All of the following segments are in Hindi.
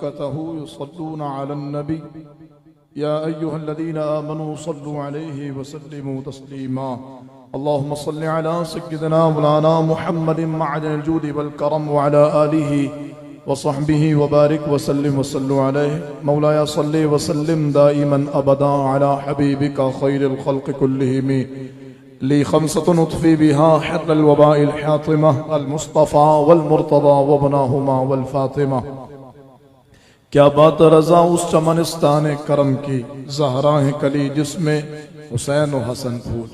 मलाइकतहु युसल्लूना अलन नबी या अय्युहल्लज़ीना आमनू सल्लु अलैहि वसल्लिमू तस्लीमा अल्लाहुम्मा सल्लि अला सय्यिदिना मौलाना मुहम्मदिन मअदनिल जूदि वल करम व अला आलिहि व सहबिहि व बारिक व सल्लिम व सल्लु अलैहि मौलाया सल्लि व सल्लिम दाइमन अबदा अला हबीबिका खैरिल खल्क़ कुल्लिहिम ली खमसतुन उत्फी बिहा हर्रल वबाइल हातिमा अल मुस्तफ़ा वल मुर्तज़ा व बनाहुमा वल फातिमा। क्या बात रज़ा उस चमनिस्तान करम की, ज़हरा है कली जिसमें हुसैन व हसन फूल।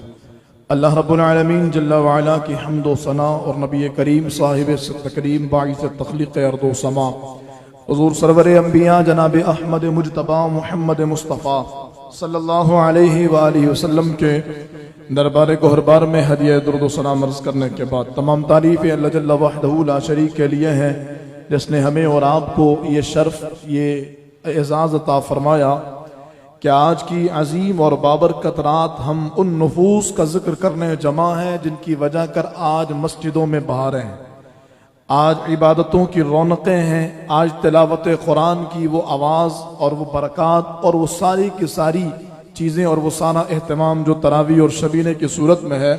अल्लाह रब्बुल आलमीन जल्ला व अला की हम्द व सना और नबी करीम साहिब तकरीम बाइस तख्लीक़ अर्द व समा हुज़ूर सरवर अंबिया जनाब अहमद मुजतबा मुहम्मद मुस्तफ़ा सल्लल्लाहु अलैहि व आलिहि वसल्लम के दरबार कोहरबार में हदिया दुरूद व सलाम अर्ज़ करने के बाद तमाम तारीफ़ें अल्लाह जल्ला वहदहू ला शरीक के लिए हैं, जिसने हमें और आपको ये शर्फ ये एज़ाज़ अता फरमाया कि आज की अजीम और बाबरकत रात हम उन नफूस का जिक्र करने जमा हैं जिनकी वजह कर आज मस्जिदों में बहार हैं, आज इबादतों की रौनकें हैं, आज तिलावत कुरान की वो आवाज़ और वो बरक़ात और वो सारी की सारी चीज़ें और वो सारा एहतमाम जो तरावी और शबीने की सूरत में है।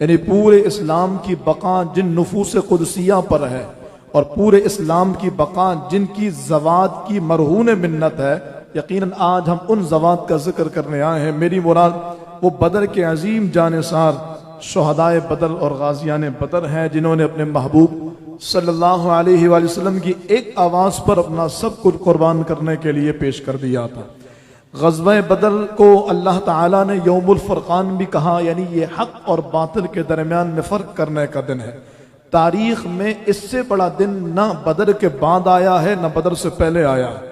यानी पूरे इस्लाम की बका जिन नफूस कुदसिया पर है और पूरे इस्लाम की बका जिनकी ज़वात की मरहून मिन्नत है, यकीनन आज हम उन ज़वात का जिक्र करने आए हैं। मेरी मुराद वो बदर के अजीम जानिसार शुहदाए बदर और गाजियान बदर हैं, जिन्होंने अपने महबूब सल्लल्लाहु अलैहि वसल्लम की एक आवाज़ पर अपना सब कुछ कुर्बान करने के लिए पेश कर दिया था। ग़ज़वा बदर को अल्लाह ताला ने यौमुल फ़ुरक़ान भी कहा, यानी ये हक़ और बातिल के दरमियान में फ़र्क करने का दिन है। तारीख़ में इससे बड़ा दिन ना बदर के बाद आया है ना बदर से पहले आया है।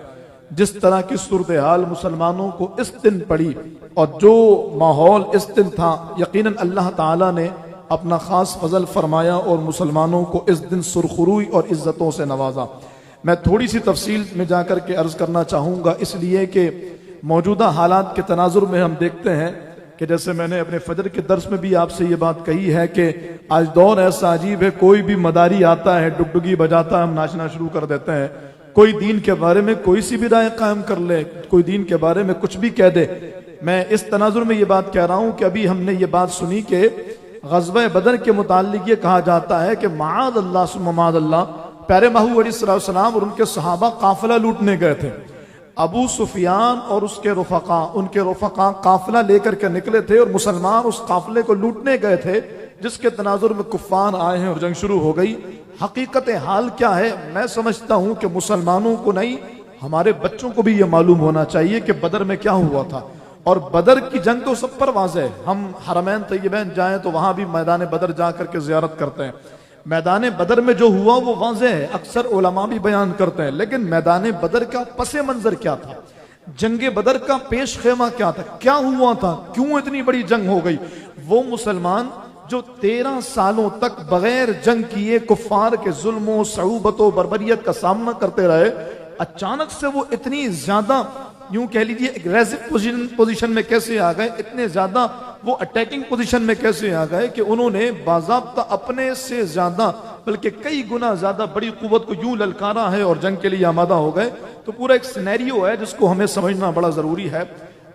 जिस तरह की सूरत हाल मुसलमानों को इस दिन पड़ी और जो माहौल इस दिन था, यकीनन अल्लाह ताला ने अपना ख़ास फजल फरमाया और मुसलमानों को इस दिन सुरखरुई और इज़्ज़तों से नवाजा। मैं थोड़ी सी तफसील में जाकर के अर्ज़ करना चाहूँगा, इसलिए कि मौजूदा हालात के तनाजुर में हम देखते हैं कि जैसे मैंने अपने फजर के दर्स में भी आपसे ये बात कही है कि आज दौर ऐसा अजीब है, कोई भी मदारी आता है, डुगडुगी बजाता है, हम नाचना शुरू कर देते हैं। कोई दीन के बारे में कोई सी भी राय कायम कर ले, कोई दीन के बारे में कुछ भी कह दे। मैं इस तनाजुर में ये बात कह रहा हूँ कि अभी हमने ये बात सुनी कि ग़ज़वा बदर के मुताल्लिक़ ये कहा जाता है कि माअद अल्लाह सुम्मा माअद अल्लाह, प्यारे महबूब अलैहिस्सलाम और उनके सहाबा काफिला लूटने गए थे। अबू सुफियान और उसके उनके रुफ़क़ा काफिला लेकर के निकले थे और मुसलमान उस काफिले को लूटने गए थे, जिसके तनाजुर में कुफ़ार आए हैं और जंग शुरू हो गई। हकीकत हाल क्या है, मैं समझता हूं कि मुसलमानों को नहीं, हमारे बच्चों को भी यह मालूम होना चाहिए कि बदर में क्या हुआ था। और बदर की जंग तो सब पर वाज़ेह है। हम हरमैन तय्यबैन जाएं तो वहां भी मैदान बदर जा करके ज़ियारत करते हैं। मैदान बदर में जो हुआ वो वाज़ेह है, अक्सर उलमा भी बयान करते हैं, लेकिन मैदान बदर का पसे मंजर क्या था, जंग बदर का पेश खेमा क्या था, क्या हुआ था, क्यों इतनी बड़ी जंग हो गई। वो मुसलमान जो 13 सालों तक बगैर जंग किए कुफ्फार के जुल्मों सऊबतों बर्बरियत का सामना करते रहे, अचानक से वो इतनी ज्यादा यूं कह लीजिए एग्रेसिव पोजीशन में कैसे आ गए, इतने ज्यादा वो अटैकिंग पोजीशन में कैसे आ गए कि उन्होंने बाज़ाब्ता अपने से ज्यादा बल्कि कई गुना ज्यादा बड़ी कुव्वत को यूं ललकारा है और जंग के लिए आमादा हो गए। तो पूरा एक सिनेरियो है जिसको हमें समझना बड़ा जरूरी है।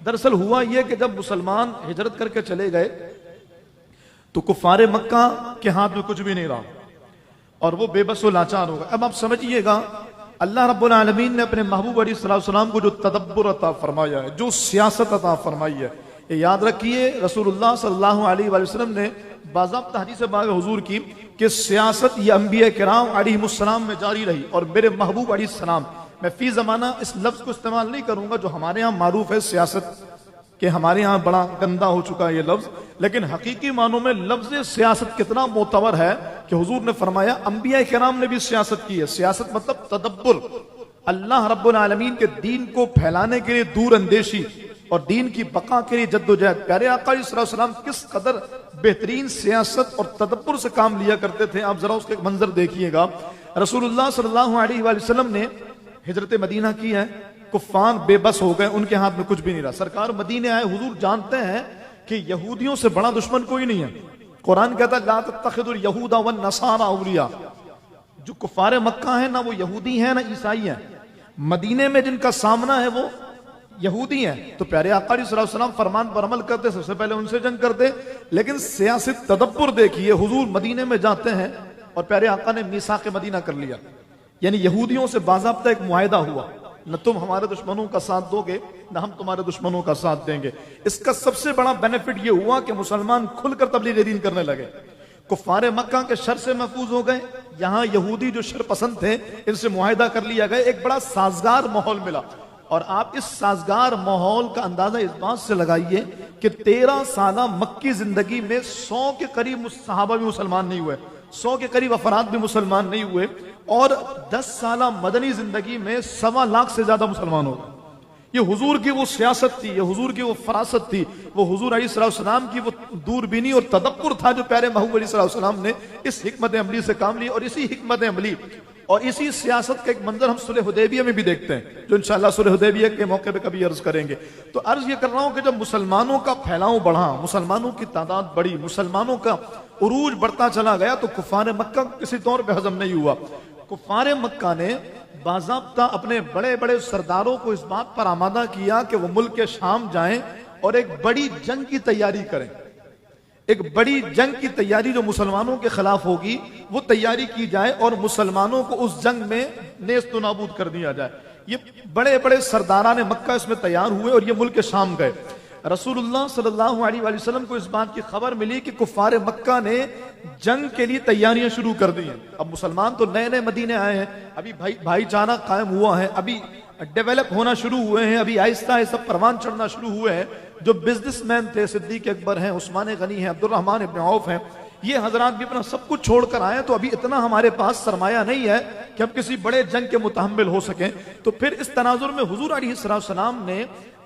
दरअसल हुआ यह कि जब मुसलमान हिजरत करके चले गए तो कुफारे मक्का के हाथ में कुछ भी नहीं रहा और वो बेबस व लाचार हो गए। अब आप समझिएगा, अल्लाह रब्बुल आलमीन ने अपने महबूब अलैहिस्सलाम को जो तदब्बुर अता फरमाया है, जो सियासत अता फरमाई है, ये याद रखिए। रसूलुल्लाह सल्लल्लाहु अलैहि वसल्लम ने बाज़ाब्ता हदीस बाग हुजूर की कि सियासत ये अंबिया किराम अलैहिमुस्सलाम में जारी रही और मेरे महबूब अलैहिस्सलाम, मैं फी ज़माना इस लफ्ज़ को इस्तेमाल नहीं करूंगा जो हमारे यहाँ मारूफ है सियासत कि हमारे यहाँ बड़ा गंदा हो चुका है ये लफ्ज, लेकिन हकीकी मानों में लफ्ज सियासत कितना मोतबर है कि हुजूर ने फरमाया अंबिया किराम ने भी सियासत की है। सियासत मतलब तदब्बुर, अल्लाह रब्बुल आलमीन के दीन को फैलाने के लिए दूर अंदेशी और दीन की बका के लिए जद्दोजहद। प्यारे आका सल्लल्लाहु किस कदर बेहतरीन सियासत और तदब्बुर से काम लिया करते थे, आप जरा उसके मंजर देखिएगा। रसूलुल्लाह सल्लल्लाहु अलैहि वसल्लम ने हिजरत मदीना की है, कुफ्फार बेबस हो गए, उनके हाथ में कुछ भी नहीं रहा। सरकार मदीने आए, हुजूर जानते हैं कि यहूदियों से बड़ा दुश्मन कोई नहीं है। कुरान कहता है ला तत्तखिदुल यहूदा वन नसारा औलिया, जो कुफारे मक्का है ना वो यहूदी है ना ईसाई है, मदीने में जिनका सामना है वो यहूदी हैं, तो प्यारे आका सल्लल्लाहु अलैहि वसल्लम फरमान पर अमल करते, सबसे पहले उनसे जंग करते। लेकिन सियासी तदब्बुर देखिए, हुजूर मदीने में जाते हैं और प्यारे आका ने मीसाक़ मदीना कर लिया, यानी यहूदियों से बाज़ाब्ता एक मुआहिदा हुआ, न तुम हमारे दुश्मनों का साथ दोगे न हम तुम्हारे दुश्मनों का साथ देंगे। इसका सबसे बड़ा बेनिफिट यह हुआ कि मुसलमान खुलकर तबलीग दीन करने लगे, कुफ्फारे मक्का के शर से महफूज हो गए। यहां यहूदी जो शर पसंद थे इनसे मुआहिदा कर लिया गया, एक बड़ा साजगार माहौल मिला। और आप इस साजगार माहौल का अंदाजा इस बात से लगाइए कि 13 साल मक्की जिंदगी में 100 के करीब सहाबा भी मुसलमान नहीं हुए, 100 के करीब अफराद भी मुसलमान नहीं हुए, और 10 साल मदनी जिंदगी में 1.25 लाख से ज्यादा मुसलमान हो गए। ये हुजूर की वो सियासत थी, ये हुजूर की वो फरासत थी, वो हुजूर अलैहिस्सलाम की वो दूरबीनी और तदब्बुर था जो प्यारे महबूब अलैहिस्सलाम ने इस हिकमत अमली से काम लिया। और इसी हिकमत अमली और इसी सियासत का एक मंजर हम सुलह हुदैबिया में भी देखते हैं, जो इंशाअल्लाह सुलह हुदैबिया के मौके पे कभी अर्ज करेंगे। तो अर्ज ये कर रहा हूं कि जब मुसलमानों का फैलाव बढ़ा, मुसलमानों की तादाद बढ़ी, मुसलमानों का उरूज बढ़ता चला गया, तो कुफ्फार मक्का किसी तौर पे हजम नहीं हुआ। कुफ्फार मक्का ने बाज़ाब्ता अपने बड़े बड़े सरदारों को इस बात पर आमादा किया कि वो मुल्क के शाम जाएं और एक बड़ी जंग की तैयारी करें, एक बड़ी जंग की तैयारी जो मुसलमानों के खिलाफ होगी वो तैयारी की जाए और मुसलमानों को उस जंग में नेस्त नाबूद कर दिया जाए। ये बड़े बड़े सरदारान मक्का इसमें तैयार हुए और ये मुल्क के शाम गए। रसूलुल्लाह सल्लल्लाहु अलैहि वसल्लम को इस बात की खबर मिली कि कुफ्फार मक्का ने जंग के लिए तैयारियां शुरू कर दी हैं। अब मुसलमान तो नए नए मदीने आए हैं, अभी भाईचारा कायम हुआ है, अभी डेवलप होना शुरू हुए हैं, अभी आहिस्ता आहिस्ता परवान चढ़ना शुरू हुए हैं। जो बिजनेसमैन थे, सिद्दीक अकबर हैं, उस्मान गनी हैं, अब्दुर्रहमान इब्न औफ हैं, ये हजरात भी अपना सब कुछ छोड़कर आए, तो अभी इतना हमारे पास सरमाया नहीं है कि हम किसी बड़े जंग के मुतहम्मिल हो सकें। तो फिर इस तनाजुर में हुजूर अलैहिस्सलाम ने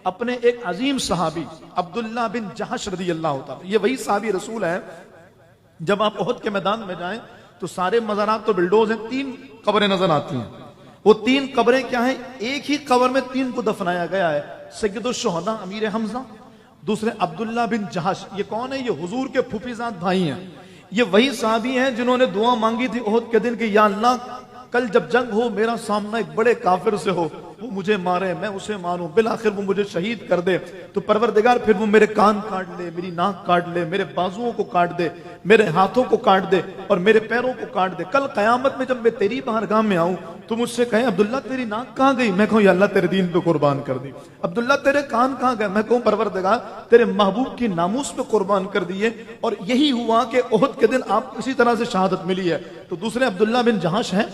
अपने एक अजीम सहाबी अब्दुल्ला बिन जहश रदी अल्लाह तआला, ये वही सहाबी रसूल है, जब आप उहद के मैदान में जाएं तो सारे मज़ारात तो बिल्डोज हैं, 3 कब्रें नजर आती हैं। वो 3 कब्रें क्या हैं? एक ही कब्र में 3 को दफनाया गया है। सैयदुश शुहदा अमीर हमजा, दूसरे अब्दुल्ला बिन जहश, ये कौन है? ये हुजूर के फूफीजाद भाई हैं। ये वही साहबी हैं जिन्होंने दुआ मांगी थी उहद के दिन कि या अल्लाह कल जब जंग हो मेरा सामना एक बड़े काफिर से हो, वो मुझे मारे मैं उसे मारूं, बिल आखिर वो मुझे शहीद कर दे, तो परवरदिगार फिर वो मेरे कान काट ले, मेरी नाक काट ले, मेरे बाजुओं को काट दे, मेरे हाथों को काट दे और मेरे पैरों को काट दे। कल कयामत में जब मैं तेरी बारगाह में आऊं तो मुझसे कहे अब्दुल्ला तेरी नाक कहां गई? मैं कहूं या अल्लाह तेरे दीन पे कुर्बान कर दी। अब्दुल्ला तेरे कान कहां गए? मैं कहूं परवरदिगार तेरे महबूब की नामूस पे कुर्बान कर दिए। और यही हुआ कि उहद के दिन आप इसी तरह से शहादत मिली है। तो दूसरे अब्दुल्ला बिन जहश हैं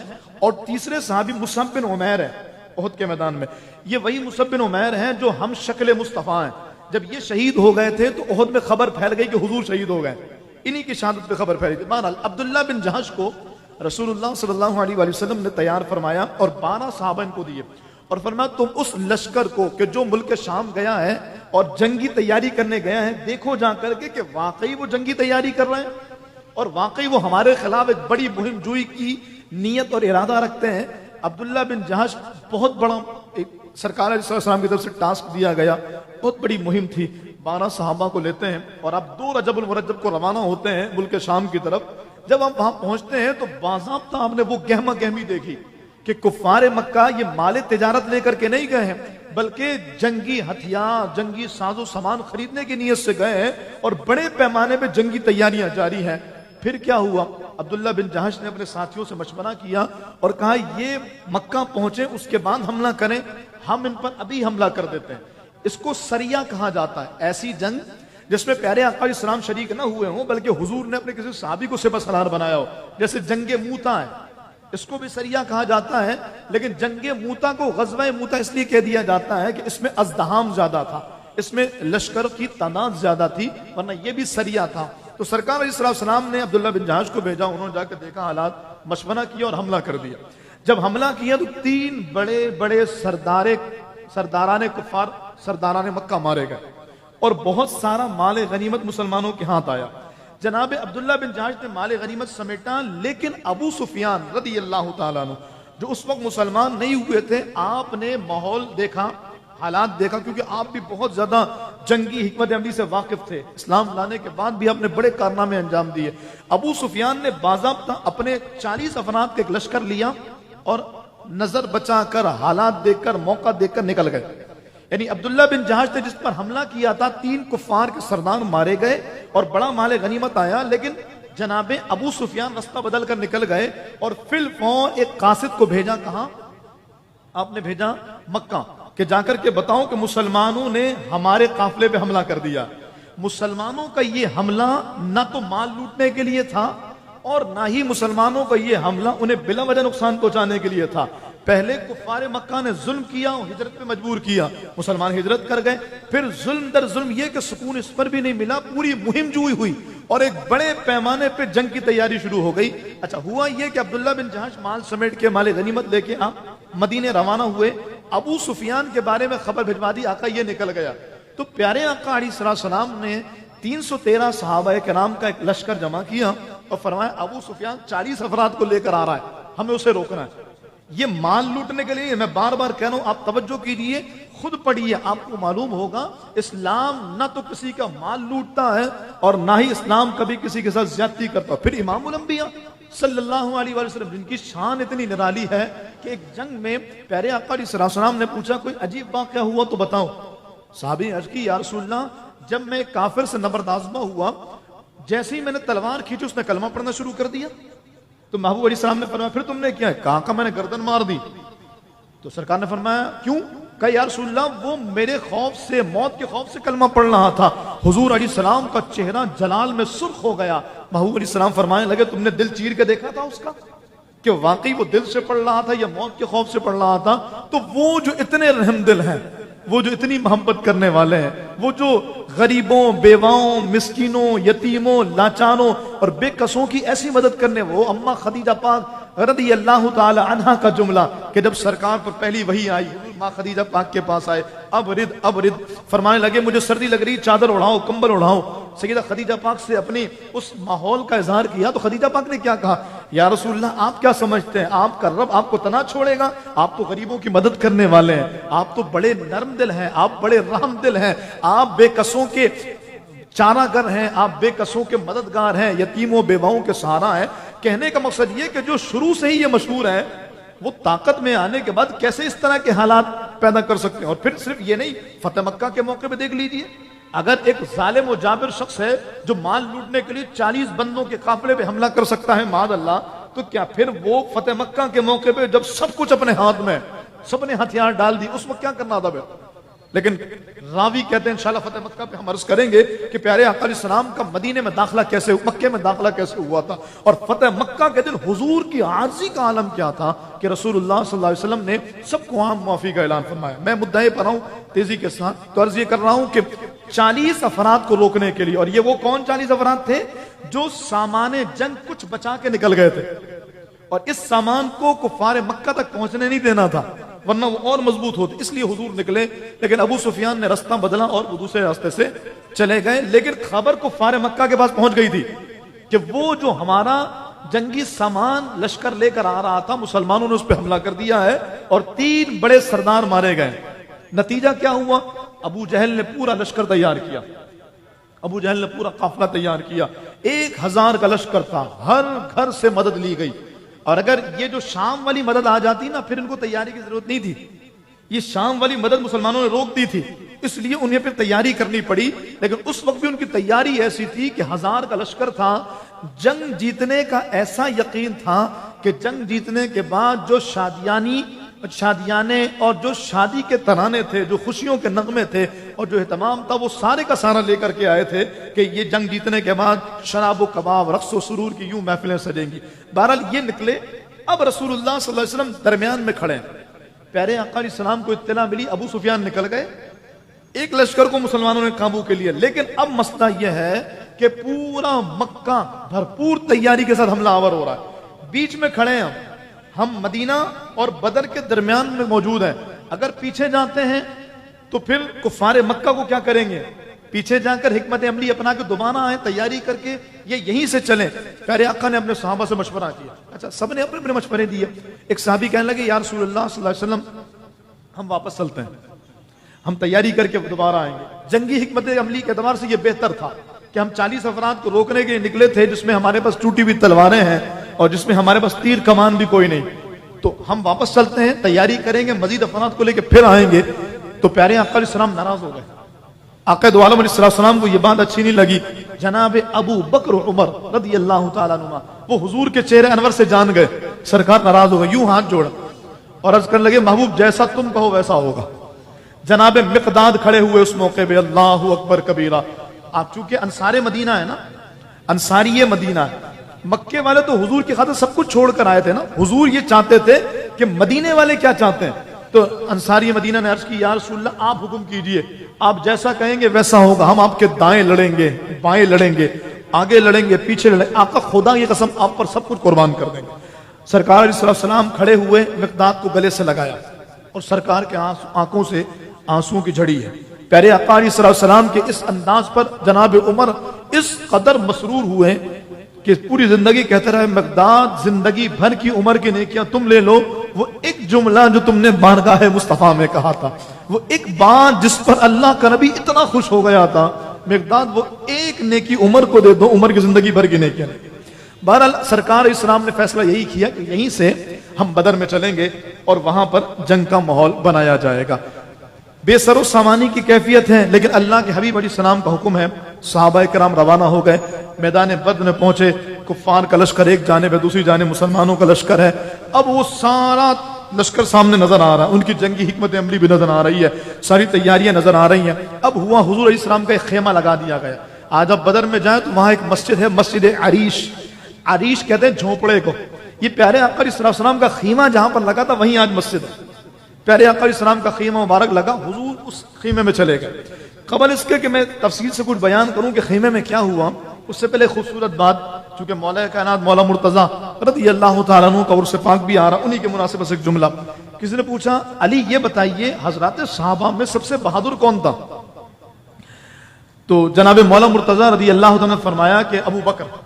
और तीसरे साहबी मुसअब बिन उमैर है उहद के मैदान में। ये वही मुसअब बिन उमैर हैं जो हम शक्ल मुस्तफा हैं। जब ये शहीद हो गए थे तो उहद में खबर फैल गई कि हुजूर शहीद हो गए, इन्हीं की शहादत पे खबर फैली थी। बहरहाल अब्दुल्ला बिन जहश को रसूलुल्लाह सल्लल्लाहु अलैहि वसल्लम ने तैयार फरमाया और 12 सहाबा इनको दिए और फरमाया तुम उस लश्कर को कि जो मुल्क शाम गया है और जंगी तैयारी करने गया है, देखो जाकर के कि वाकई वो जंगी तैयारी कर रहे हैं और वाकई वो हमारे खिलाफ एक बड़ी मुहिम जुई की नीयत और इरादा रखते हैं। अब्दुल्ला बिन जहश बहुत बड़ा सरकार अलैहिस्सलाम की तरफ से टास्क दिया गया, बहुत बड़ी मुहिम थी। 12 सहाबा को लेते हैं और अब 2 रजबुल मुरज्जब को रवाना होते हैं मुल्क शाम की तरफ। जब हम वहां पहुंचते हैं तो बाज़ाब्ता हमने वो गहमा गहमी देखी कि कुफ्फारे मक्का ये माले तिजारत लेकर के नहीं गए हैं, बल्कि जंगी हथियार, जंगी साजो सामान खरीदने की नीयत से गए हैं और बड़े पैमाने पे जंगी तैयारियां जारी हैं। फिर क्या हुआ? अब्दुल्ला बिन जहश ने अपने साथियों से मशवरा किया और कहा ये मक्का पहुंचे उसके बाद हमला करें, हम इन पर अभी हमला कर देते हैं। इसको सरिया कहा जाता है, ऐसी जंग जिसमें प्यारे आका इस्लाम शरीक ना हुए हों बल्कि हुजूर ने अपने किसी साहबी को सिपह सलार बनाया हो, जैसे जंगे मूता है, इसको भी सरिया कहा जाता है। लेकिन जंगे मूता को गज़वा मूता इसलिए कह दिया जाता है कि इसमें अज़दहाम ज्यादा था, इसमें लश्कर की तादाद ज्यादा थी, वरना यह भी सरिया था। तो सरकार अलैहिस्सलाम ने अब्दुल्ला बिन जहश को भेजा, उन्होंने जाकर देखा हालात, मशवरा किया और हमला कर दिया। जब हमला किया तो 3 बड़े बड़े सरदाराने कुफार, सरदाराने मक्का मारे गए और बहुत सारा माले गनीमत मुसलमानों के हाथ आया। जनाब अब्दुल्ला बिन जहश ने माले गनीमत समेटा, लेकिन अबू सुफियान रदी अल्लाह तआला अन्हु जो उस वक्त मुसलमान नहीं हुए थे, आपने माहौल देखा, हालात देखा, क्योंकि आप भी बहुत ज्यादा जंगी हिकमत अमली से वाकिफ थे, इस्लाम लाने के बाद भी आपने बड़े कारनामे अंजाम दिए। अबू सुफियान ने बाज़ाब्ता अपने 40 अफराद का एक लश्कर लिया और नजर बचाकर, हालात देखकर, मौका देखकर निकल गए। यानी अब्दुल्ला बिन जहाश ने जिस पर हमला किया था, 3 कुफार के सरदार मारे गए और बड़ा माले गनीमत आया, लेकिन जनाबे अबू सुफियान रास्ता बदल कर निकल गए और फिल एक कासिद को भेजा। कहां आपने भेजा? मक्का, कि जाकर के बताओ कि मुसलमानों ने हमारे काफिले पे हमला कर दिया। मुसलमानों का ये हमला ना तो माल लूटने के लिए था और ना ही मुसलमानों का ये हमला उन्हें बिला वजह नुकसान पहुंचाने के लिए था। पहले कुफारे मक्का ने जुल्म किया और हिजरत पे मजबूर किया, मुसलमान हिजरत कर गए। फिर जुल्म दर जुल्म, ये कि सुकून इस पर भी नहीं मिला, पूरी मुहिम जुई हुई और एक बड़े पैमाने पे जंग की तैयारी शुरू हो गई। अच्छा, हुआ ये कि अब्दुल्ला बिन जहाश माल समेट के, माले गनीमत लेके मदीने रवाना हुए। अबू सुफियान के बारे में खबर भिजवा दी, आका ये निकल गया। तो प्यारे आका अलैहिस्सलाम ने 313 सहाबा किराम का एक लश्कर जमा किया और फरमाया अबू सुफियान 40 अफराद को लेकर आ रहा है, हमें उसे रोकना है। ये माल लूटने के लिए, मैं बार बार कह रहा हूं, आप तवज्जो कीजिए, खुद पढ़िए, आपको मालूम होगा इस्लाम ना तो किसी का माल लूटता है और ना ही इस्लाम कभी किसी के साथ ज्यादती करता। फिर इमामुल अंबिया सल्लल्लाहु अलैहि वसल्लम, जिनकी शान इतनी निराली है कि एक जंग में प्यारे आका अलैहिस्सलाम ने पूछा कोई अजीब वाक़या हुआ तो बताओ। साहबी अर्ज की, या रसूलल्लाह, जब मैं काफिर से नबरदाज़मा हुआ, जैसे ही मैंने तलवार खींची उसने कलमा पढ़ना शुरू कर दिया। तो महबूब अलैहिस्सलाम ने फरमाया फिर तुमने क्या? कहा मैंने गर्दन मार दी। तो सरकार ने फरमाया क्यों? कहा या रसूलल्लाह, वो मेरे खौफ से, मौत के खौफ से कलमा पढ़ रहा था। हुजूर अलैहिस्सलाम का चेहरा जलाल में सुर्ख हो गया। महबूब अलैहिस्सलाम फरमाने लगे तुमने दिल चीर के देखा था उसका कि वाकई वो दिल से पढ़ रहा था या मौत के खौफ से पढ़ रहा था? तो वो जो इतने रहमदिल हैं, वो जो इतनी मोहब्बत करने वाले हैं, वो जो गरीबों, बेवाओं, मिस्कीनों, यतीमों, लाचारों और बेकसों की ऐसी मदद करने, वो अम्मा खदीजा पाक रज़ी अल्लाह ताला अन्हा का जुमला कि जब सरकार पर पहली वही आई, माँ खदीजा पाक के पास आए, अब रिद फरमाने लगे मुझे सर्दी लग रही, चादर उड़ाओ, कंबल उड़ाओ। सैयदा खदीजा पाक से अपनी उस माहौल का इजहार किया तो खदीजा पाक ने क्या कहा? या रसूलल्लाह, आप क्या समझते हैं आपका रब आपको तना छोड़ेगा? आप तो गरीबों की मदद करने वाले हैं, आप तो बड़े नरम दिल हैं, आप बड़े रहम दिल हैं, आप बेकसों के चारागर हैं, आप बेकसों के मददगार हैं, यतीमों बेवाओं के सहारा हैं। कहने का मकसद ये कि जो शुरू से ही ये मशहूर है, वो ताकत में आने के बाद कैसे इस तरह के हालात पैदा कर सकते हैं। और फिर सिर्फ ये नहीं, फतेह मक्का के मौके पे देख लीजिए, अगर एक जालिम और जाबिर शख्स है जो माल लूटने के लिए 40 बंदों के काफिले पे हमला कर सकता है माद अल्लाह, तो क्या फिर वो फतेह मक्का के मौके पे जब सब कुछ अपने हाथ में, सबने हथियार डाल दी, उस वक्त क्या करना था? लेकिन रावी कहते हैं इंशाअल्लाह फतेह मक्का पे हम अर्ज करेंगे कि प्यारे आका अलैहिस्सलाम का मदीने में दाखिला कैसे, मक्के में दाखिला कैसे हुआ था और फतेह मक्का के दिन हुजूर की आर्जी का आलम क्या था कि रसूलुल्लाह सल्लल्लाहु अलैहि वसल्लम ने सबको आम माफी का ऐलान फरमाया। मैं मुद्दे पर हूं तेजी के साथ, तो अर्ज ये कर रहा हूं कि 40 अफराद को रोकने के लिए, और ये वो कौन 40 अफराद थे? जो सामाने जंग कुछ बचा के निकल गए थे और इस सामान को कुफारे मक्का तक पहुंचने नहीं देना था, वरना वो और मजबूत होते, इसलिए हुजूर निकले। लेकिन अबू सुफियान ने रास्ता बदला और वो दूसरे रास्ते से चले गए। लेकिन खबर कुफारे मक्का के पास पहुंच गई थी कि वो जो हमारा जंगी सामान लश्कर लेकर आ रहा था, मुसलमानों ने उस पर हमला कर दिया है और 3 बड़े सरदार मारे गए। नतीजा क्या हुआ? अबू जहल ने पूरा लश्कर तैयार किया, अबू जहल ने पूरा काफिला तैयार किया, 1000 का लश्कर था, हर घर से मदद ली गई। और अगर ये जो शाम वाली मदद आ जाती ना, फिर इनको तैयारी की जरूरत नहीं थी। ये शाम वाली मदद मुसलमानों ने रोक दी थी, इसलिए उन्हें फिर तैयारी करनी पड़ी। लेकिन उस वक्त भी उनकी तैयारी ऐसी थी कि 1000 का लश्कर था, जंग जीतने का ऐसा यकीन था कि जंग जीतने के बाद जो शादियाने और जो शादी के तराने थे, जो खुशियों के नगमे थे और जो एहतमाम था, वो सारे का सारा लेकर के आए थे कि ये जंग जीतने के बाद शराब व कबाब, रक्स व सुरूर की यूं महफिलें सजेंगी। बहरहाल ये निकले। अब रसूलुल्लाह सल्लल्लाहु अलैहि वसल्लम दरमियान में खड़े हैं। प्यारे आका अलैहिस्सलाम को इत्तला मिली, अबू सुफियान निकल गए, एक लश्कर को मुसलमानों ने काबू के लिए। लेकिन अब मसला यह है कि पूरा मक्का भरपूर तैयारी के साथ हमलावर हो रहा है। बीच में खड़े हैं हम मदीना और बदर के दरमियान में मौजूद हैं। अगर पीछे जाते हैं तो फिर कुफारे मक्का को क्या करेंगे? पीछे जाकर हिकमत अमली अपना के दोबारा आए, तैयारी करके ये यहीं से चलें। प्यारे आका ने अपने सहाबा से मशवरा किया। अच्छा, सबने अपने अपने मशवरे दिए। एक सहाबी कहने लगे या रसूलुल्लाह सल्लल्लाहु अलैहि वसल्लम हम वापस चलते हैं, हम तैयारी करके दोबारा आएंगे। जंगी हिकमत अमली के एतबार से यह बेहतर था कि हम 40 अफराद को रोकने के लिए निकले थे, जिसमें हमारे पास टूटी हुई तलवारें हैं और जिसमें हमारे पास तीर कमान भी कोई नहीं। तो हम वापस चलते हैं, तैयारी करेंगे, मजीद अफराद को लेकर फिर आएंगे। तो प्यारे आका अलैहिस्सलाम नाराज हो गए। आका दो आलम अलैहिस्सलाम को यह बात अच्छी नहीं लगी। जनाब अबू बकर उमर रज़ी अल्लाह तआला अन्हुमा वो हुजूर के चेहरे अनवर से जान गए। सरकार नाराज हो गए, यूं हाथ जोड़ा और अर्ज करने लगे, महबूब जैसा तुम कहो वैसा होगा। जनाब मिक़दाद खड़े हुए उस मौके पे, अल्लाहु अकबर कबीरा। आप चूंकि अंसारे मदीना है ना, अंसारी मदीना है, मक्के वाले तो हुजूर की खातिर सब कुछ छोड़कर आए थे ना। हुजूर ये चाहते थे कि मदीने वाले क्या चाहते हैं। तो अंसारी मदीना ने अर्ज की, या रसूलल्लाह आप हुक्म कीजिए, आप जैसा कहेंगे वैसा होगा। हम आपके दाएं लड़ेंगे, बाएं लड़ेंगे, आगे लड़ेंगे, पीछे लड़ेंगे, आपका खुदा की कसम आप पर सब कुछ कुर्बान कर देंगे। सरकार अलैहिस्सलाम खड़े हुए, मिक़दाद को गले से लगाया और सरकार के आंखों से आंसुओं की झड़ी है। प्यारे आका अलैहिस्सलाम के इस अंदाज पर जनाब उमर इस कदर मसरूर हुए कि पूरी जिंदगी कहते रहे, मिक़दाद जिंदगी भर की उम्र की नेकियां तुम ले लो, वो एक जुमला जो तुमने बारगाह मुस्तफा में कहा था, वो एक बात जिस पर अल्लाह का नबी इतना खुश हो गया था, मिक़दाद वो एक नेकी उमर को दे दो, उमर की जिंदगी भर की नेकियां। बहरहाल सरकार इस्लाम ने फैसला यही किया कि यहीं से हम बदर में चलेंगे और वहां पर जंग का माहौल बनाया जाएगा। बेसरो सामानी की कैफियत है, लेकिन अल्लाह के हबीब अलैहिस्सलाम का हुक्म है। सहाबाए किराम रवाना हो गए, मैदान बद्र में पहुंचे। कुफ्फार का लश्कर एक जानिब है, दूसरी जानिब मुसलमानों का लश्कर है। अब वो सारा लश्कर सामने नजर आ रहा है, उनकी जंगी हिकमत अमली भी नजर आ रही है, सारी तैयारियां नजर आ रही हैं। अब हुआ, हुजूर अलैहिस्सलाम का एक खेमा लगा दिया गया। आज आप बदर में जाए तो वहां एक मस्जिद है, मस्जिद अरीश। अरीश कहते हैं झोपड़े को। ये प्यारे आका अलैहिस्सलाम का खीमा जहां पर लगा था वहीं आज मस्जिद है। प्यारे आका अलैहिस्सलाम का खीमा मुबारक लगा, हुजूर उस खीमे में चले गए। कबल इसके कि मैं तफसील से कुछ बयान करूं कि खीमे में क्या हुआ, उससे पहले खूबसूरत बात, चूंकि मौला कायनात मौला मुर्तजा रज़ी अल्लाह तआला अन्हु का उर्स पाक भी आ रहा, उन्हीं के मुनासिबत से एक जुमला। किसी ने पूछा, अली ये बताइए हजरात सहाबा में सबसे बहादुर कौन था? तो जनाब मौला मुर्तजा रज़ी अल्लाह तआला ने फरमाया कि अबू बकर।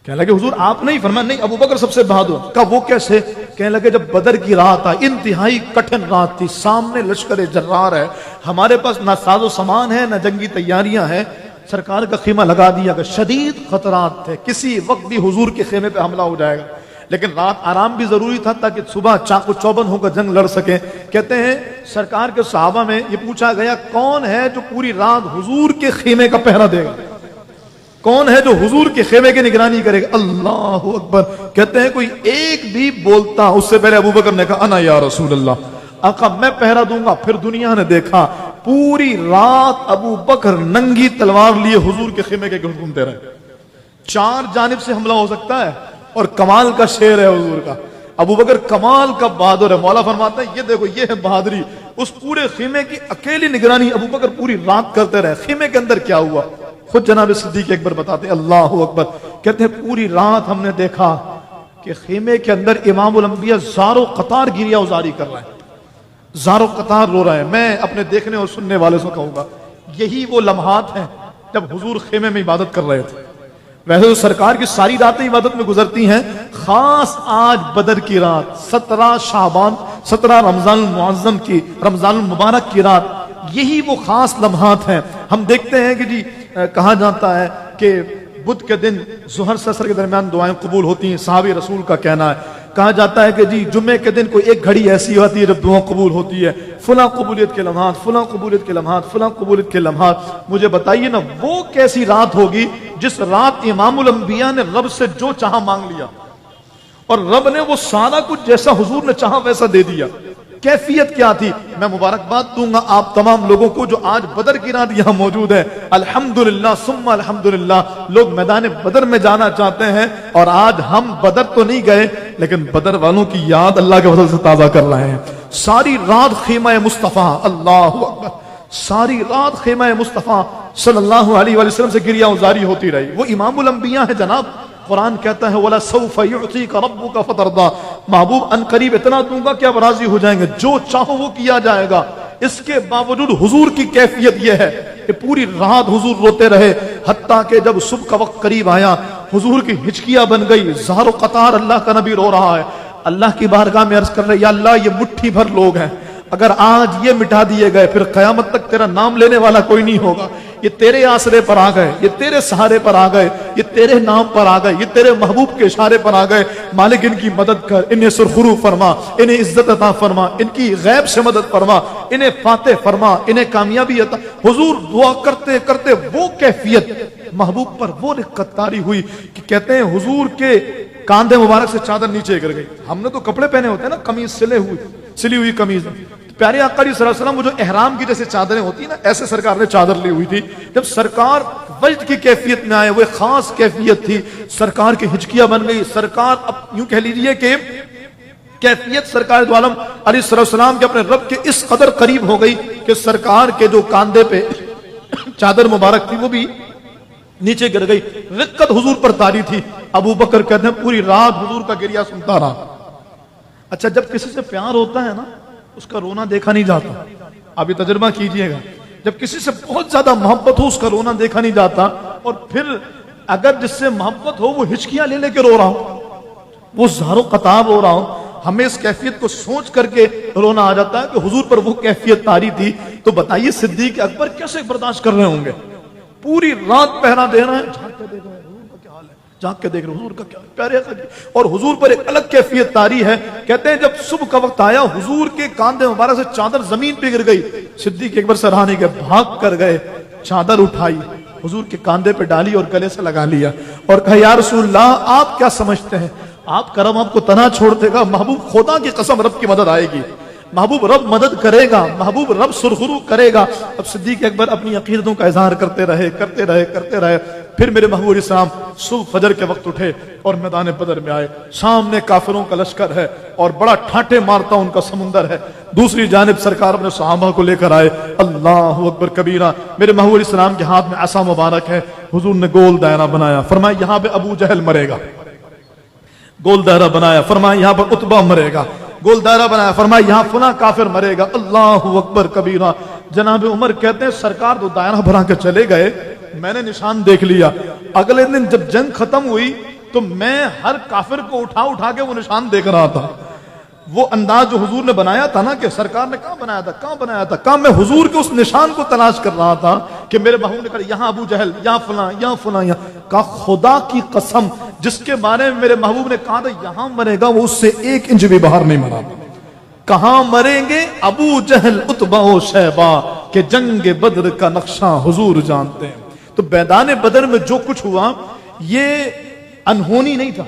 कहने लगे हुजूर आप नहीं फरमाया? नहीं, अबू बकर सबसे बहादुर। का वो कैसे? कहने लगे जब बदर की रात था, इंतहाई कठिन रात थी, सामने लश्कर जर्रार है, हमारे पास ना साजो सामान है ना जंगी तैयारियां हैं, सरकार का खीमा लगा दिया गया, शदीद खतरात थे, किसी वक्त भी हुजूर के खेमे पे हमला हो जाएगा। लेकिन रात आराम भी जरूरी था ताकि सुबह चाकू चौबंद होकर जंग लड़ सके। कहते हैं सरकार के सहाबा में ये पूछा गया, कौन है जो पूरी रात हुजूर के खेमे का पहरा देगा? कौन है जो हुजूर के खेमे की निगरानी करेगा? अल्लाहु अकबर। कहते हैं कोई एक भी बोलता, उससे पहले अबू बकर ने कहा, अना या रसूल अल्लाह, आका मैं पहरा दूंगा। फिर दुनिया ने देखा पूरी रात अबू बकर नंगी तलवार लिए हुजूर के खेमे के घूमते रहे। चार जानिब से हमला हो सकता है और कमाल का शेर है हुजूर का। अबू बकर कमाल का बहादुर है। मौला फरमाता है, ये देखो ये है बहादुरी। उस पूरे खेमे की अकेली निगरानी अबू बकर पूरी रात करते रहे। खेमे के अंदर क्या हुआ खुद जनाब सिद्दीक अकबर बताते, अल्लाहु अकबर। कहते हैं पूरी रात हमने देखा कि खेमे के अंदर इमामुल अंबिया ज़ारो कतार गिरिया उजारी कर रहे हैं, ज़ारो कतार रो रहे हैं। मैं अपने देखने और सुनने वाले से कहूंगा, यही वो लम्हात हैं जब हुजूर खेमे में इबादत कर रहे थे। वैसे तो सरकार की सारी रातें इबादत में गुजरती हैं, खास आज बदर की रात 17 शाबान 17 रमजान मुअज्जम की, रमजान मुबारक की रात, यही वो खास लम्हात हैं। हम देखते हैं कि जी कहा जाता है कि बुध के दिन ज़ुहर से असर के दरमियान दुआएं कबूल होती हैं, साहबी रसूल का कहना है। कहा जाता है कि जी जुम्मे के दिन कोई एक घड़ी ऐसी होती है जब दुआ कबूल होती है। फुला कबूलियत के लम्हात, फुला कबूलियत के लम्हात, फुला कबूलियत के लम्हात। मुझे बताइए ना वो कैसी रात होगी जिस रात इमामुल अंबिया ने रब से जो चाहा मांग लिया और रब ने वो सारा कुछ जैसा हुजूर ने चाहा वैसा दे दिया। कैफियत क्या थी? मैं मुबारकबाद दूंगा आप तमाम लोगों को जो आज बदर की रात यहां मौजूद है। अल्हम्दुलिल्लाह सुम्मा अल्हम्दुलिल्लाह। लोग मैदान बदर में जाना चाहते हैं और आज हम बदर तो नहीं गए लेकिन बदर वालों की याद अल्लाह के फजल से ताजा कर रहे हैं। सारी रात खेमा मुस्तफा, अल्लाहु अकबर, सारी रात खेमा मुस्तफा सल्लल्लाहु अलैहि वसल्लम से गिरिया उजारी होती रही। वो इमामुल अंबिया है जनाब। कुरान कहता है वला सौफ युअतीका रब्बुका फतरदा, महबूब अनकरीब इतना दूंगा कि आप राजी हो जाएंगे, जो चाहो वो किया जाएगा। इसके बावजूद हुजूर की कैफियत यह है कि पूरी रात हुजूर रोते रहे, हत्ता के जब सुबह का वक्त करीब आया हुजूर की हिचकियां बन गई, ज़ारो कतार अल्लाह का नबी रो रहा है। अल्लाह की बारगाह में अर्ज कर रहे, या अल्लाह ये मुट्ठी भर लोग हैं, अगर आज ये मिटा दिए गए फिर कयामत तक तेरा नाम लेने वाला कोई नहीं होगा। ये तेरे आसरे पर आ गए, ये तेरे सहारे पर आ गए, ये तेरे नाम पर आ गए, ये तेरे महबूब के इशारे पर आ गए। मालिक इनकी मदद कर, इन्हें सुरखुरू फरमा, इन्हें इज्जत अता फरमा, इनकी गैब से मदद फरमा, इन्हें फातेह फरमा, इन्हें कामयाबी अता। हुजूर दुआ करते करते वो कैफियत महबूब पर वो रिक्कत तारी हुई कि कहते हैं हुजूर के कांधे मुबारक से चादर नीचे गिर गई। हमने तो कपड़े पहने होते हैं ना, कमीज सिली हुई कमीज। प्यारे आका जी सल्लल्लाहु अलैहि वसल्लम, वो जो एहराम की जैसे चादरें होती है ना, ऐसे सरकार ने चादर ली हुई थी। जब सरकार वजद की कैफियत में आए, वो खास कैफियत थी, सरकार की हिचकियां बन गई। सरकार अब यूं कह लीजिए कि कैफियत सरकार दो आलम अलैहिस्सलाम के अपने रब के इस कदर करीब हो गई कि सरकार के जो कांधे पे चादर मुबारक थी वो भी नीचे गिर गई। रिक्कत हुजूर पर तारी थी। अबू बकर कहते हैं पूरी रात हुजूर का गिरिया सुनता रहा। अच्छा, जब किसी से प्यार होता है ना, उसका रोना देखा नहीं जाता। अभी तजुर्बा कीजिएगा, जब किसी से बहुत ज्यादा मोहब्बत हो उसका रोना देखा नहीं जाता। और फिर अगर जिससे मोहब्बत हो वो हिचकियां ले लेके रो रहा हो, वो ज़ारो कताब हो रहा हो, हमें इस कैफियत को सोच करके रोना आ जाता है कि हुजूर पर वो कैफियत तारी थी। तो बताइए सिद्दीक अकबर कैसे बर्दाश्त कर रहे होंगे। पूरी रात पहरा दे रहे हैं, झांक के देख रहे हैं हुजूर का क्या हाल है, झांक के देख रहे हुजूर का क्या प्यारे आका जी। और हुजूर पर एक अलग कैफियत तारी है। कहते हैं जब सुबह का वक्त आया, हुजूर के कांधे मुबारक से चादर जमीन पे गिर गई। सिद्दीक अकबर सराहने के भाग कर गए, चादर उठाई, हुजूर के कांधे पे डाली और गले से लगा लिया और कहा या रसूलल्लाह, आप क्या समझते हैं, आप करम आपको तना छोड़ देगा? महबूब खुदा की कसम रब की मदद आएगी, महबूब रब मदद करेगा, महबूब रब सुरखुरू करेगा। अब सिद्दीक अकबर अपनी अकीदतों का इजहार करते रहे। फिर मेरे महबूब इस्लाम सुबह फजर के वक्त उठे और मैदान बदर में आए। सामने काफिरों का लश्कर है और बड़ा ठाटे मारता उनका समुंदर है। दूसरी जानिब सरकार अपने सहाबा को लेकर आए। अल्लाह अकबर कबीरा। मेरे महबूब इस्लाम के हाथ में असा मुबारक है। हुजूर ने गोल दायरा बनाया, फरमाया यहाँ पे अबू जहल मरेगा। गोल दायरा बनाया, फरमाया यहाँ पर उतबा मरेगा। गोल दायरा बनाया, फरमाया यहाँ फुला काफिर मरेगा। अल्लाह अकबर कबीरा। जनाब उमर कहते हैं सरकार तो दायरा बना के चले गए, मैंने निशान देख लिया। अगले दिन जब जंग खत्म हुई तो मैं हर काफिर को उठा के वो निशान देख रहा था। वो अंदाज जो हुजूर ने बनाया था ना, कि सरकार ने कहां बनाया था, कहां मैं हुजूर के उस निशान को तलाश कर रहा था कि मेरे महबूब ने कहा यहाँ अबू जहल, यहाँ फला, यहाँ का खुदा की कसम जिसके बारे में मेरे महबूब ने कहा था यहां मरेगा, वो उससे 1 इंच भी बाहर नहीं मरा। कहां मरेंगे? अबू जहल, उतबा और शैबा के जंग बद्र का नक्शा हुजूर जानते हैं। तो मैदान बदर में जो कुछ हुआ ये अनहोनी नहीं था,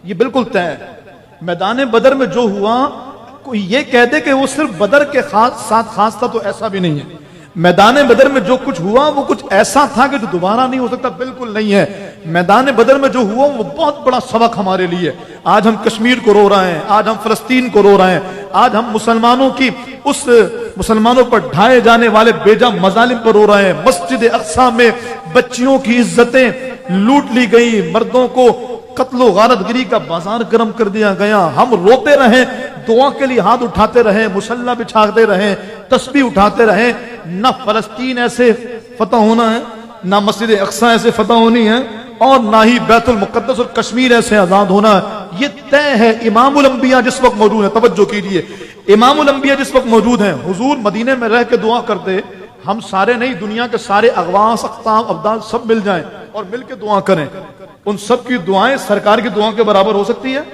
ये बिल्कुल तय है। मैदान बदर में जो हुआ, कोई ये कह दे कि वो सिर्फ बदर के साथ खास था, तो ऐसा भी नहीं है। मैदान बदर में जो कुछ हुआ वो कुछ ऐसा था कि जो दोबारा नहीं हो सकता, बिल्कुल नहीं है। मैदान बदर में जो हुआ वो बहुत बड़ा सबक हमारे लिए। आज हम कश्मीर को रो रहे हैं, आज हम फलस्तीन को रो रहे हैं, आज हम मुसलमानों की उस मुसलमानों पर ढाए जाने वाले बेजा मजालिम पर रो रहे हैं। मस्जिद अक्सा में बच्चियों की इज्जतें लूट ली गई, मर्दों को कत्लो गारतगिरी का बाजार गर्म कर दिया गया। हम रोते रहे, दुआ के लिए हाथ उठाते रहे, मुसल्ला बिछाते रहे, तस्बीह उठाते रहे। न फलस्तीन ऐसे फतह होना है, ना मस्जिद अक्सा ऐसे फतह होनी है, और ना ही बैतुल मुकद्दस और कश्मीर ऐसे आजाद होना है। ये तय है। इमामुल अंबिया जिस वक्त मौजूद है, तवज्जो कीजिए, इमामुल अंबिया जिस वक्त मौजूद हैं, हुजूर मदीने में रह के दुआ करते, हम सारे नहीं, दुनिया के सारे अगवास, अख्ताब, अब्दाल सब मिल जाएं और मिल के दुआ करें, उन सब की दुआएं सरकार की दुआ के बराबर हो सकती है?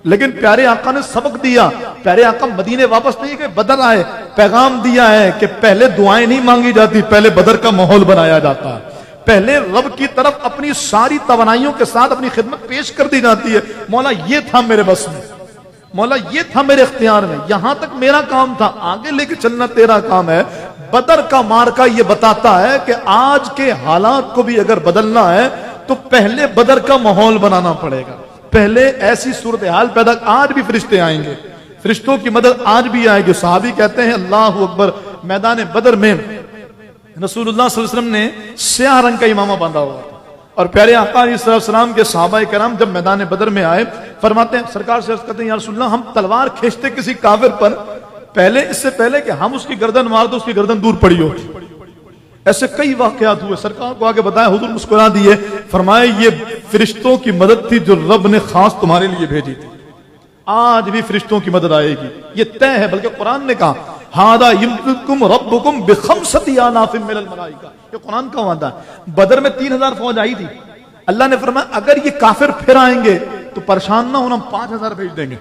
लेकिन प्यारे आका ने सबक दिया। प्यारे आका मदीने वापस नहीं गए, बदर आए, पैगाम दिया है कि पहले दुआएं नहीं मांगी जाती, पहले बदर का माहौल बनाया जाता है। पहले रब की तरफ अपनी सारी तवानाइयों के साथ अपनी खिदमत पेश कर दी जाती है। मौला ये था मेरे बस में, मौला ये था मेरे इख्तियार में, यहां तक मेरा काम था, आगे लेके चलना तेरा काम है। बदर का मार्का ये बताता है कि आज के हालात को भी अगर बदलना है तो पहले बदर का माहौल बनाना पड़ेगा। पहले ऐसी सूरत हाल पैदा, आज भी फरिश्ते आएंगे, फरिश्तों की मदद आज भी आएगी। सहाबी कहते हैं अल्लाह अकबर, मैदान बदर में रसूलुल्लाह सल्लल्लाहु अलैहि वसल्लम ने स्याह रंग का इमामा बांधा हुआ था, और प्यारे आका अलैहि सलाम के सहाबाए किराम जब मैदान बदर में आए, फरमाते हैं सरकार से अर्ज करते हैं या रसूलल्लाह, हम तलवार खींचते किसी काफिर पर, पहले इससे पहले कि हम उसकी गर्दन मार दो, उसकी गर्दन दूर पड़ी होती। ऐसे कई वाकयात हुए, सरकार को आगे बताया, हुजूर मुस्कुरा दिए, फरमाए ये फरिश्तों की मदद थी जो रब ने खास तुम्हारे लिए भेजी थी। आज भी फरिश्तों की मदद आएगी, ये तय है। बल्कि कुरान ने कहा हादा यमकुम रब्बुकुम बिखमसति आलाफिन मिनल मलाइका, ये कुरान का वादा है। बदर में 3000 फौज आई थी, अल्लाह ने फरमाया अगर ये काफिर फिर आएंगे तो परेशान ना होना, 5000 भेज देंगे।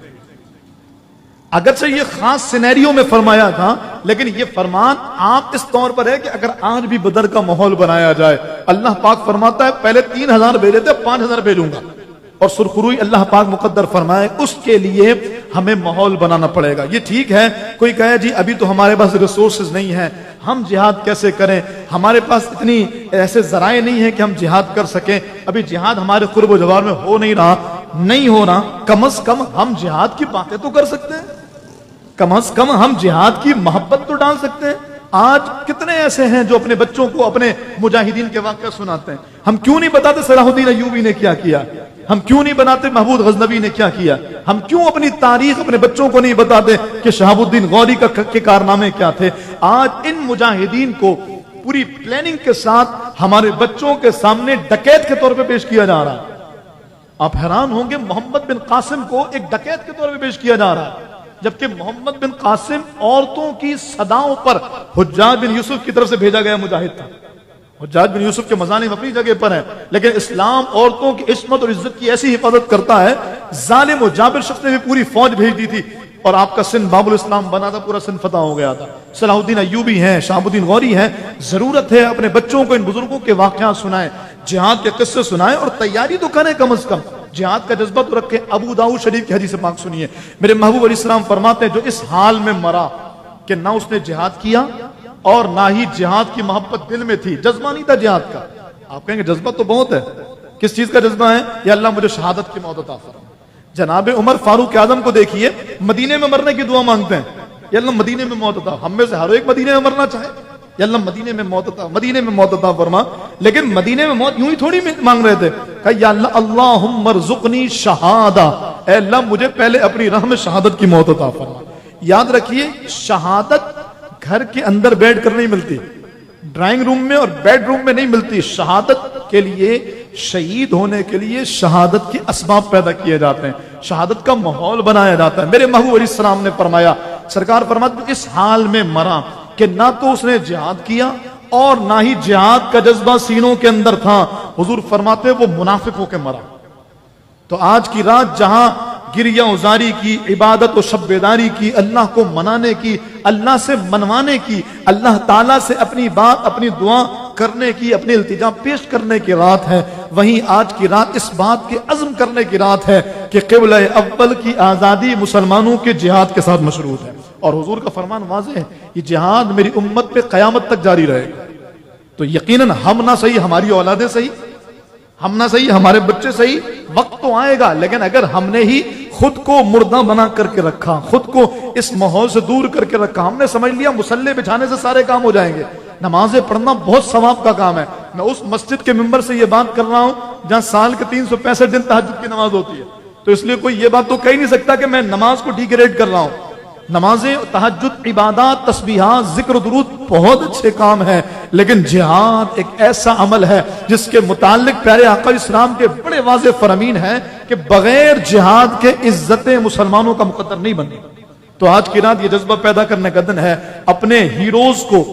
अगरचे ये खास सिनेरियो में फरमाया था, लेकिन ये फरमान आप इस तौर पर है कि अगर आज भी बदर का माहौल बनाया जाए, अल्लाह पाक फरमाता है पहले 3000 भेजे थे, 5000 भेजूंगा। और सुरखुरुई अल्लाह पाक मुकद्दर फरमाए, उसके लिए हमें माहौल बनाना पड़ेगा। ये ठीक है, कोई कहे जी अभी तो हमारे पास रिसोर्सेज नहीं है, हम जिहाद कैसे करें, हमारे पास इतनी ऐसे जराए नहीं है कि हम जिहाद कर सकें, अभी जिहाद हमारे कुर्ब जवार में हो नहीं रहा, नहीं हो रहा। कम से कम हम जिहाद की बातें तो कर सकते हैं, कम से कम हम जिहाद की मोहब्बत तो डाल सकते हैं। आज कितने ऐसे हैं जो अपने बच्चों को अपने मुजाहिदीन के वाक़या सुनाते हैं। हम क्यों नहीं बताते सलाहुद्दीन अय्यूबी ने क्या किया, हम क्यों नहीं बताते महमूद गजनवी ने क्या किया, हम क्यों अपनी तारीख अपने बच्चों को नहीं बताते कि शहाबुद्दीन गौरी के कारनामे क्या थे। आज इन मुजाहिदीन को पूरी प्लानिंग के साथ हमारे बच्चों के सामने डकैत के तौर पे पेश किया जा रहा है। आप हैरान होंगे, मोहम्मद बिन कासिम को एक डकैत के तौर पे पेश किया जा रहा है, जबकि मोहम्मद बिन कासिम औरतों की सदाओं पर हुज्जाज बिन यूसुफ की तरफ से भेजा गया मुजाहिद था। हुज्जाज बिन यूसुफ के मज़ालिम अपनी जगह पर है, लेकिन इस्लाम औरतों की इस्मत और इज्जत की ऐसी हिफाजत करता है। जालिम और जाबिर शख्स ने भी पूरी फौज भेज दी थी और आपका सिंध बाबुल इस्लाम बना था, पूरा सिंध फतह हो गया था। सलाहुद्दीन अय्यूबी हैं, शहाबुद्दीन गौरी हैं। जरूरत है अपने बच्चों को इन बुजुर्गों के वाक़यात सुनाएं, जिहाद के किस्से सुनाएं और तैयारी तो करें, कम से कम जिहाद का जज्बा तो रखें। अबू दाऊद शरीफ की हदीस पाक सुनिए, मेरे महबूब अलैहिस्सलाम फरमाते हैं जो इस हाल में मरा कि ना उसने जिहाद किया और ना ही जिहाद की मोहब्बत दिल में थी, जज्बा नहीं था जिहाद का। आप कहेंगे जज्बा तो बहुत है, किस चीज का जज्बा है? या अल्लाह मुझे शहादत की मौत अता फरमा। जनाब उमर फारूक आजम को देखिए, मदीने में मरने की दुआ मांगते हैं, या अल्लाह मदीने में मौत अता। हम में से हर एक मदीने में मरना चाहे, या अल्लाह मदीने में मौत अता, मदीने में मौत अता फरमा। लेकिन मदीने में मौत यूं ही थोड़ी मांग रहे थे, कहा या अल्लाह अल्लाहुम्मा रज़ुक़नी शहादा, ऐ अल्लाह मुझे पहले अपनी राह में शहादत की मौत अता फरमा। याद रखिए, शहादत घर के अंदर बैठ कर नहीं मिलती, ड्राइंग रूम में और बेडरूम में नहीं मिलती। शहादत के लिए, शहीद होने के लिए शहादत के असबाब पैदा किए जाते हैं, शहादत का माहौल बनाया जाता है। मेरे महबूब अलैहिस्सलाम ने फरमाया, सरकार फरमाते इस हाल में मरा कि ना तो उसने जिहाद किया और ना ही जिहाद का जज्बा सीनों के अंदर था। हुजूर फरमाते वो मुनाफिक होकर मरा। तो आज की रात जहां गिरिया उजारी की, इबादत और शब्बेदारी की, अल्लाह को मनाने की, अल्लाह से मनवाने की, अल्लाह ताला से अपनी बात, अपनी दुआ करने की, अपनी इल्तिजा पेश करने की रात है, वहीं आज की रात इस बात के अज़्म करने की रात है कि क़िबला अव्वल की आज़ादी मुसलमानों के जिहाद के साथ मशरूत है। और हुजूर का फरमान वाज़ेह है, ये जिहाद मेरी उम्मत पे क़यामत तक जारी रहेगा। तो यकीनन हम ना सही, हमारी औलादें सही, हम ना सही, हमारे बच्चे सही, वक्त तो आएगा, लेकिन अगर हमने ही खुद को मुर्दा बना करके रखा, खुद को इस माहौल से दूर करके रखा, हमने समझ लिया मुसल्ले बिछाने से सारे काम हो जाएंगे। नमाजें पढ़ना बहुत सवाब का काम है। मैं उस मस्जिद के मिंबर से ये बात कर रहा हूं जहां साल के 365 दिन तहज्जुद की नमाज होती है, तो इसलिए कोई ये बात तो कह नहीं सकता कि मैं नमाज को डिग्रेड कर रहा हूं। नमाजें, तहज्जुद, इबादत, तस्बीहात, जिक्र, दुरूद बहुत अच्छे काम है, लेकिन जिहाद एक ऐसा अमल है जिसके मुताल्लिक प्यारे आका इस्लाम के बड़े वाज़ेह फरमीन है कि बगैर जिहाद के इज्जतें मुसलमानों का मुकद्दर नहीं बनती। तो आज की रात ये जज्बा पैदा करने का दिन है, अपने हीरोज को,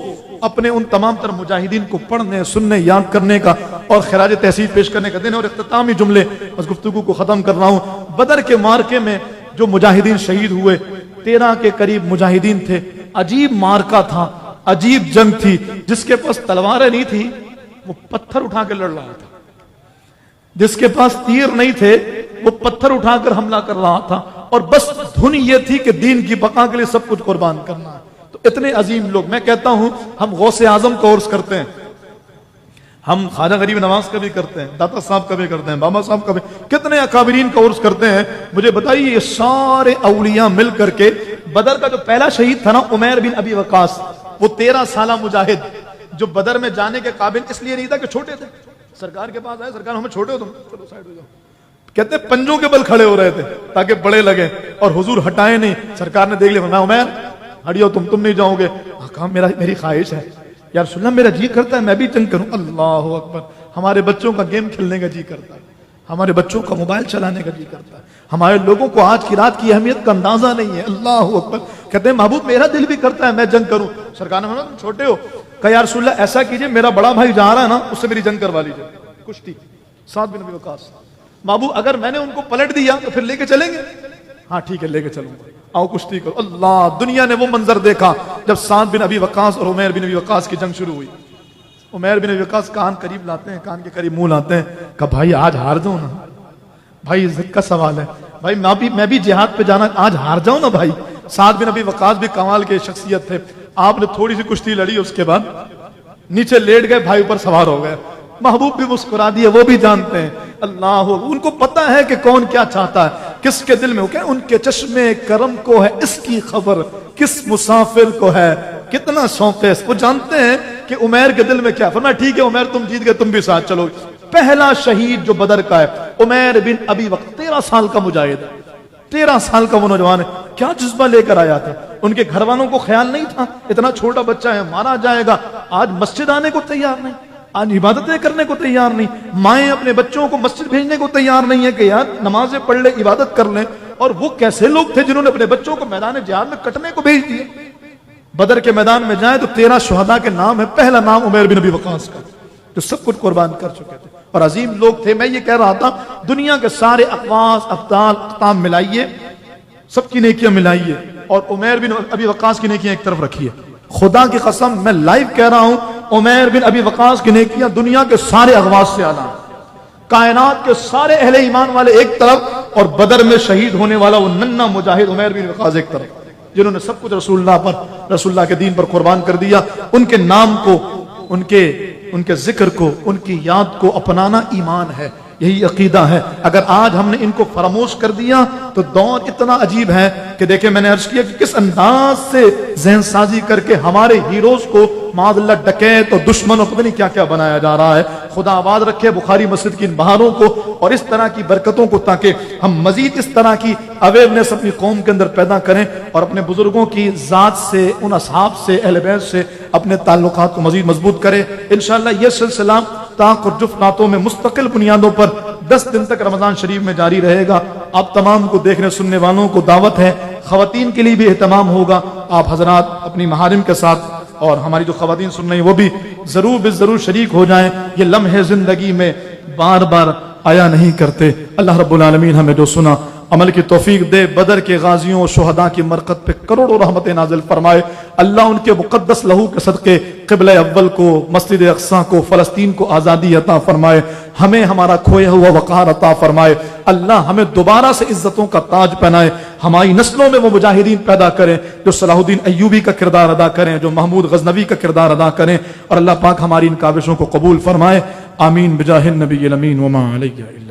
अपने उन तमाम तर मुजाहिदीन को पढ़ने, सुनने, याद करने का और खिराज तहसीब पेश करने का दिन है। और इख्तितामी जुमले बस गुफ्तगू को खत्म कर रहा हूं। बदर के मार्के में जो मुजाहिदीन शहीद हुए, 13 के करीब मुजाहिदीन थे। अजीब मार्का था, अजीब जंग थी। जिसके पास तलवारें नहीं थी वो पत्थर उठा के लड़ रहा था, जिसके पास तीर नहीं थे वो पत्थर उठाकर हमला कर रहा था, और बस धुन ये थी कि दीन की बका के लिए सब कुछ कुर्बान करना है। तो इतने अजीम लोग, मैं कहता हूं हम गौसे आजम कोर्स करते हैं, हम ख्वाजा गरीब नवाज का भी करते हैं, दाता साहब का भी करते हैं, बाबा साहब का भी, कितने अकाबरीन कोर्स करते हैं। मुझे बताइए, ये सारे औलिया मिल करके, बदर का जो पहला शहीद था ना, उमैर बिन अबी वकास, वो 13 साला मुजाहिद जो बदर में जाने के काबिल इसलिए नहीं था कि छोटे थे। सरकार के पास आए, सरकार हमें छोटे हो तुम, चलो साइड हो जाओ, कहते पंजों के बल खड़े हो रहे थे ताकि बड़े लगे, और हुजूर हटाए नहीं। सरकार ने देख लिया, मैं उमैर हटियो, तुम नहीं जाओगे। कहा मेरी ख्वाहिश है यार सुनना, मेरा जी करता है मैं भी जंग करूं। अल्लाह अकबर। हमारे बच्चों का गेम खेलने का जी करता है, हमारे बच्चों का मोबाइल चलाने का जी करता है, हमारे लोगों को आज की रात की अहमियत का अंदाजा नहीं है। अल्लाह अकबर। कहते हैं महबूब मेरा दिल भी करता है मैं जंग करूं। सरकार ने बोला तुम छोटे हो, कहा या रसूल अल्लाह ऐसा कीजिए, मेरा बड़ा भाई जा रहा है ना, उससे मेरी जंग करवा लीजिए, कुश्ती, साद बिन अबी वक्कास। महबूब अगर मैंने उनको पलट दिया तो फिर लेके चलेंगे? हाँ ठीक है लेके चलूंगा, आओ कुश्ती करो। अल्लाह, दुनिया ने वो मंजर देखा जब साद बिन अबी वक्कास और उमैर बिन अबी वक्कास की जंग शुरू हुई। उमैर बिन अबी वक्कास कान करीब लाते हैं, कान के करीब मुंह लाते हैं, कहा भाई आज हार जाओ ना भाई, इज्जत का सवाल है भाई, मैं भी जिहाद पे जाना, आज हार जाओ ना भाई। साद बिन अबी वक्कास भी कमाल के शख्सियत थे, आपने थोड़ी सी कुश्ती लड़ी, उसके बाद नीचे लेट गए, भाई ऊपर सवार हो गए। महबूब भी मुस्कुरा दिए, वो भी जानते हैं अल्लाह, उनको पता है कि कौन क्या चाहता है, किसके दिल में, क्या उनके चश्मे करम को है इसकी खबर, किस मुसाफिर को है कितना शौक है, वो जानते हैं कि उमैर के दिल में क्या। फरमाया ठीक है उमैर तुम जीत गए, तुम भी साथ चलो। पहला शहीद जो बदर का है उमैर बिन अबी वक्कास, 13 साल का मुजाहिद है, 13 साल का वो नौजवान है, क्या जज्बा लेकर आया था। उनके घर वालों को ख्याल नहीं था इतना छोटा बच्चा है मारा जाएगा, आज मस्जिद आने को तैयार नहीं, आज इबादतें करने को तैयार नहीं, माएं अपने बच्चों को मस्जिद भेजने को तैयार नहीं है कि यार नमाजें पढ़ ले, इबादत कर लें। और वो कैसे लोग थे जिन्होंने अपने बच्चों को मैदान जिहाद में कटने को भेज दिया। बदर के मैदान में जाए तो 13 शुहदा के नाम है, पहला नाम उमैर बिन अबी वक्कास का, जो सब कुछ कुर्बान कर चुके थे और अजीम लोग थे। मैं ये कह रहा था दुनिया के सारे अक़वास अब्दाल अक़ताम मिलाइए, सबकी नेकियां मिलाइए और उमैर बिन अबी वक्कास की नेकियां एक तरफ रखिए। खुदा की कसम मैं लाइव कह रहा हूं, उमैर बिन अबी वक्कास की नेकियां दुनिया के सारे अग़वास से आला, कायनात के सारे अहले ईमान वाले एक तरफ और बदर में शहीद होने वाला वो नन्ना मुजाहिद उमैर बिन वक्कास एक तरफ, जिन्होंने सब कुछ रसूलुल्लाह के दीन पर कुर्बान कर दिया। उनके नाम को, उनके जिक्र को, उनकी याद को अपनाना ईमान है, यही अकीदा है। अगर आज हमने इनको फरामोश कर दिया तो दौर इतना अजीब है कि देखिए मैंने अर्ज किया कि किस अंदाज से जहन साजी करके हमारे हीरोज को मादल्ला डकैत और दुश्मनों को नहीं क्या क्या बनाया जा रहा है। खुदा आबाद रखे बुखारी मस्जिद की इन बहारों को और इस तरह की बरकतों को, ताकि हम मजीद इस तरह की अवेयरनेस अपनी कौम के अंदर पैदा करें और अपने बुजुर्गों की जात से, उन असहाब से, अहले बैत से अपने ताल्लुकात को मजीद मजबूत करें। इंशाअल्लाह ये सिलसिला ताक और जुफ़ नातों में मुस्तकिल बुनियादों पर 10 दिन तक रमजान शरीफ में जारी रहेगा। आप तमाम को देखने सुनने वालों को दावत है, खवातीन के लिए भी एहतमाम होगा। आप हजरात अपनी महारिम के साथ और हमारी जो खवातीन सुन रही हैं वो भी जरूर शरीक हो जाएं। ये लम्हे जिंदगी में बार बार आया नहीं करते। अल्लाह रब्बुल आलमीन हमें जो सुना अमल की तौफीक दे, बदर के गाजियों और शुहदा की मरकत पे करोड़ों रहमतें नाजिल फरमाए। अल्लाह उनके मुकद्दस लहू के सदके क़िबला अव्वल को, मस्जिद अक़सा को, फ़लस्तीन को आज़ादी अता फरमाए। हमें हमारा खोया हुआ वक़ार अता फरमाए। अल्लाह हमें दोबारा से इज्जतों का ताज पहनाए। हमारी नस्लों में वो मुजाहिदीन पैदा करें जो सलाहुद्दीन अय्यूबी का किरदार अदा करें, जो महमूद गज़नवी का किरदार अदा करें। और अल्लाह पाक हमारी इन काविशों को कबूल फरमाए। आमीन बिजाहिन नबी अमीन वमा अलैहि।